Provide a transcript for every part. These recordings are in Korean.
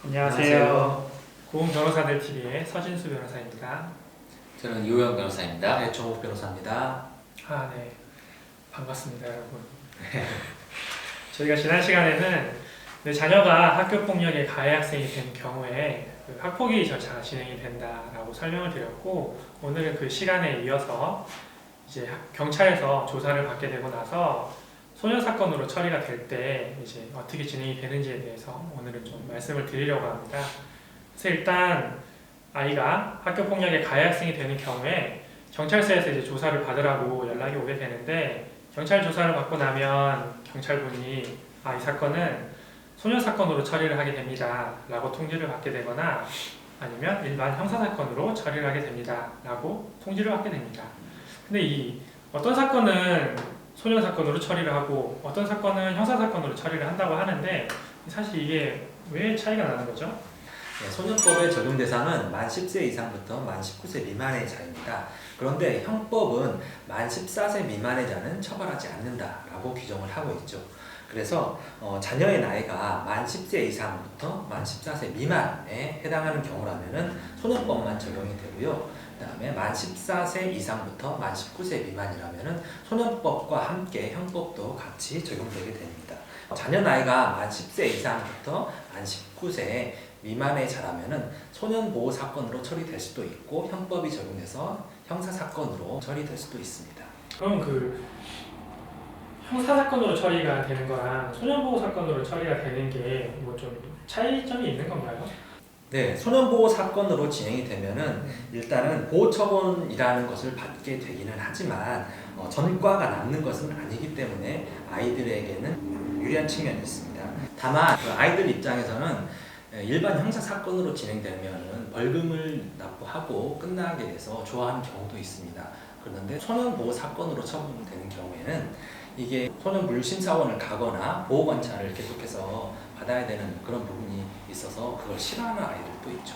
안녕하세요. 고은 변호사들 TV의 서진수 변호사입니다. 저는 이호영 변호사입니다. 네, 정욱 변호사입니다. 네. 반갑습니다, 여러분. 저희가 지난 시간에는 내 자녀가 학교폭력의 가해 학생이 된 경우에 그 학폭위 절차가 진행이 된다라고 설명을 드렸고, 오늘은 그 시간에 이어서 이제 경찰에서 조사를 받게 되고 나서 소년 사건으로 처리가 될 때 이제 어떻게 진행이 되는지에 대해서 오늘은 좀 말씀을 드리려고 합니다. 그래서 일단 아이가 학교폭력의 가해 학생이 되는 경우에 경찰서에서 이제 조사를 받으라고 연락이 오게 되는데, 경찰 조사를 받고 나면 경찰분이 이 사건은 소년 사건으로 처리를 하게 됩니다 라고 통지를 받게 되거나, 아니면 일반 형사 사건으로 처리를 하게 됩니다 라고 통지를 받게 됩니다. 근데 이 어떤 사건은 소년 사건으로 처리를 하고 어떤 사건은 형사 사건으로 처리를 한다고 하는데, 사실 이게 왜 차이가 나는 거죠? 네, 소년법의 적용 대상은 만 10세 이상부터 만 19세 미만의 자입니다. 그런데 형법은 만 14세 미만의 자는 처벌하지 않는다라고 규정을 하고 있죠. 그래서 자녀의 나이가 만 10세 이상부터 만 14세 미만에 해당하는 경우라면은 소년법만 적용이 되고요. 그 다음에 만 14세 이상부터 만 19세 미만이라면은 소년법과 함께 형법도 같이 적용되게 됩니다. 자녀 나이가 만 10세 이상부터 만 19세 미만의 자라면은 소년보호 사건으로 처리될 수도 있고, 형법이 적용돼서 형사 사건으로 처리될 수도 있습니다. 그럼 그 형사 사건으로 처리가 되는 거랑 소년보호 사건으로 처리가 되는 게 뭐 좀 차이점이 있는 건가요? 네, 소년보호 사건으로 진행이 되면은 일단은 보호처분이라는 것을 받게 되기는 하지만 전과가 남는 것은 아니기 때문에 아이들에게는 유리한 측면이 있습니다. 다만 그 아이들 입장에서는 일반 형사 사건으로 진행되면은 벌금을 납부하고 끝나게 돼서 좋아하는 경우도 있습니다. 그런데 소년보호 사건으로 처분되는 경우에는 이게 소년물심사원을 가거나 보호관찰을 계속해서 받아야 되는 그런 부분이 있어서 그걸 싫어하는 아이들도 있죠.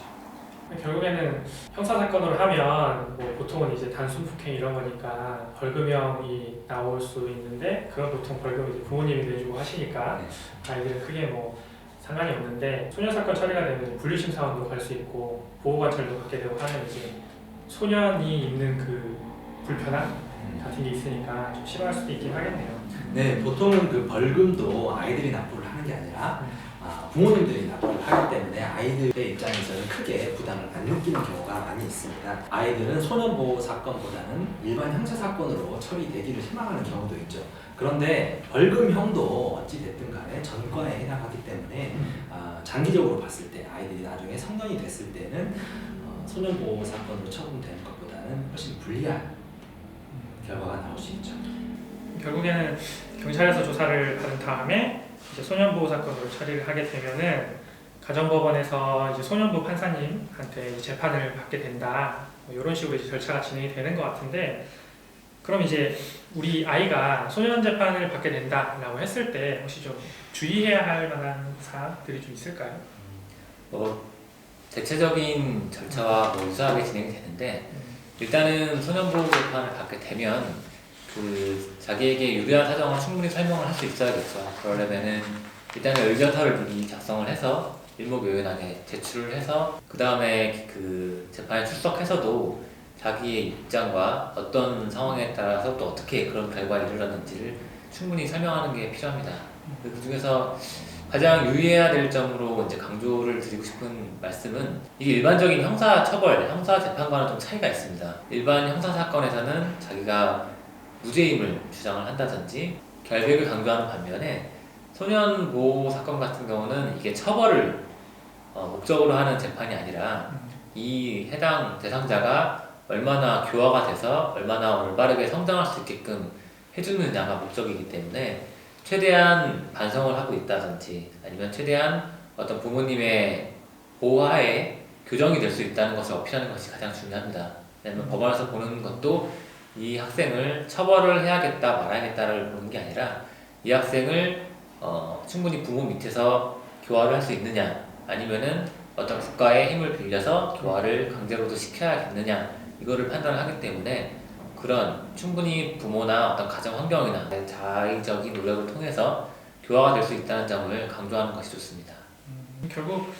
결국에는 형사 사건으로 하면 뭐 보통은 이제 단순 폭행 이런 거니까 벌금형이 나올 수 있는데, 그건 보통 벌금 이제 부모님이 내주고 하시니까 아이들은 크게 뭐 상관이 없는데, 소년 사건 처리가 되면 분류심사원도 갈 수 있고 보호관찰도 받게 되고 하는 이제 소년이 있는 그 불편함 같은 게 있으니까 좀 싫어할 수도 있긴 하겠네요. 네, 보통은 그 벌금도 아이들이 납부를 하는 게 아니라 부모님들이 납부를 하기 때문에 아이들의 입장에서는 크게 부담을 안 느끼는 경우가 많이 있습니다. 아이들은 소년보호 사건보다는 일반 형사 사건으로 처리되기를 희망하는 경우도 있죠. 그런데 벌금형도 어찌됐든 간에 전과에 해당하기 때문에 장기적으로 봤을 때 아이들이 나중에 성년이 됐을 때는 소년보호 사건으로 처분되는 것보다는 훨씬 불리한 결과가 나올 수 있죠. 결국에는 경찰에서 조사를 받은 다음에 이제 소년보호 사건으로 처리를 하게 되면은 가정법원에서 이제 소년부 판사님한테 이제 재판을 받게 된다, 뭐 이런 식으로 이제 절차가 진행이 되는 것 같은데, 그럼 이제 우리 아이가 소년 재판을 받게 된다라고 했을 때 혹시 좀 주의해야 할 만한 사항들이 좀 있을까요? 대체적인 절차와 유사하게 진행이 되는데, 일단은 소년보호 재판을 받게 되면 그 자기에게 유리한 사정을 충분히 설명을 할 수 있어야겠죠. 그러려면은 일단은 의견서를 미리 작성을 해서 일목요연하게 제출을 해서, 그 다음에 그 재판에 출석해서도 자기의 입장과 어떤 상황에 따라서 또 어떻게 그런 결과에 이르렀는지를 충분히 설명하는 게 필요합니다. 그 중에서 가장 유의해야 될 점으로 이제 강조를 드리고 싶은 말씀은, 이게 일반적인 형사 처벌, 형사 재판과는 좀 차이가 있습니다. 일반 형사 사건에서는 자기가 무죄임을 주장을 한다든지 결백을 강조하는 반면에, 소년 보호 사건 같은 경우는 이게 처벌을 목적으로 하는 재판이 아니라 이 해당 대상자가 얼마나 교화가 돼서 얼마나 올바르게 성장할 수 있게끔 해주느냐가 목적이기 때문에, 최대한 반성을 하고 있다든지 아니면 최대한 어떤 부모님의 보호하에 교정이 될 수 있다는 것을 어필하는 것이 가장 중요합니다. 왜냐하면 법원에서 보는 것도 이 학생을 처벌을 해야겠다 말아야겠다를 보는 게 아니라, 이 학생을 충분히 부모 밑에서 교화를 할 수 있느냐, 아니면은 어떤 국가의 힘을 빌려서 교화를 강제로도 시켜야겠느냐, 이거를 판단을 하기 때문에 그런 충분히 부모나 어떤 가정 환경이나 자의적인 노력을 통해서 교화가 될 수 있다는 점을 강조하는 것이 좋습니다. 결국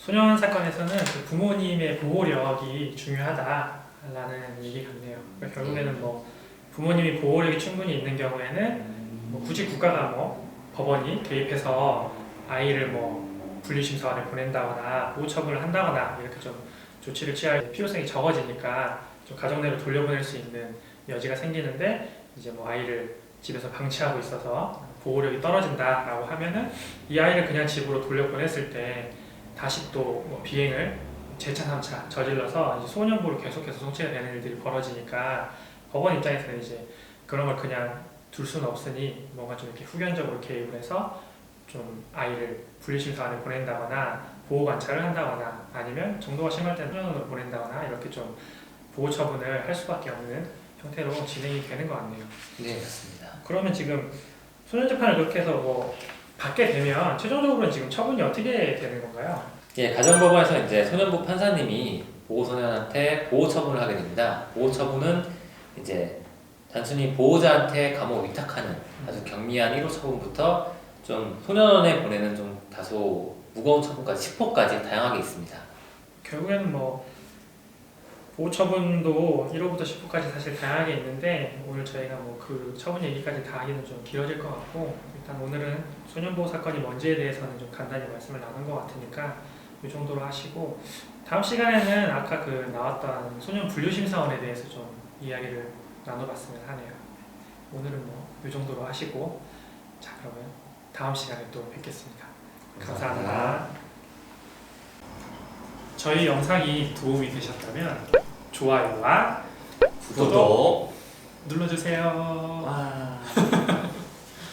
소년 사건에서는 그 부모님의 보호력이 중요하다라는 얘기 같네요. 그러니까 결국에는 뭐 부모님이 보호력이 충분히 있는 경우에는 뭐 굳이 국가가 뭐 법원이 개입해서 아이를 뭐 분리심사원에 보낸다거나 보호 처분을 한다거나 이렇게 좀 조치를 취할 필요성이 적어지니까 좀 가정 내로 돌려보낼 수 있는 여지가 생기는데 이제 뭐 아이를 집에서 방치하고 있어서 보호력이 떨어진다라고 하면은 이 아이를 그냥 집으로 돌려보냈을 때 다시 또 뭐 비행을 재차 3차 저질러서 이제 소년부로 계속해서 송치가 되는 일들이 벌어지니까 법원 입장에서는 이제 그런 걸 그냥 둘 수는 없으니 뭔가 좀 이렇게 후견적으로 개입을 해서 좀 아이를 분리심사원에 보낸다거나 보호 관찰을 한다거나 아니면 정도가 심할 때는 소년원으로 보낸다거나 이렇게 좀 보호 처분을 할 수밖에 없는 형태로 진행이 되는 것 같네요. 네, 맞습니다. 그러면 지금 소년 재판을 그렇게 해서 뭐 받게 되면 최종적으로는 지금 처분이 어떻게 되는 건가요? 예, 가정법원에서 이제 소년부 판사님이 보호소년한테 보호 처분을 하게 됩니다. 보호 처분은 이제 단순히 보호자한테 감옥 위탁하는 아주 경미한 1호 처분부터 좀 소년원에 보내는 좀 다소 무거운 처분까지 10호까지 다양하게 있습니다. 결국에는 뭐 보호 처분도 1호부터 10호까지 사실 다양하게 있는데 오늘 저희가 뭐 그 처분 얘기까지 다 하기는 좀 길어질 것 같고 일단 오늘은 소년보호 사건이 뭔지에 대해서는 좀 간단히 말씀을 나눈 것 같으니까 이 정도로 하시고 다음 시간에는 아까 그 나왔던 소년 분류심사원에 대해서 좀 이야기를 나눠봤으면 하네요. 오늘은 뭐 이 정도로 하시고 자 그러면 다음 시간에 또 뵙겠습니다. 감사합니다. 저희 영상이 도움이 되셨다면 좋아요와 구독. 눌러주세요. 와.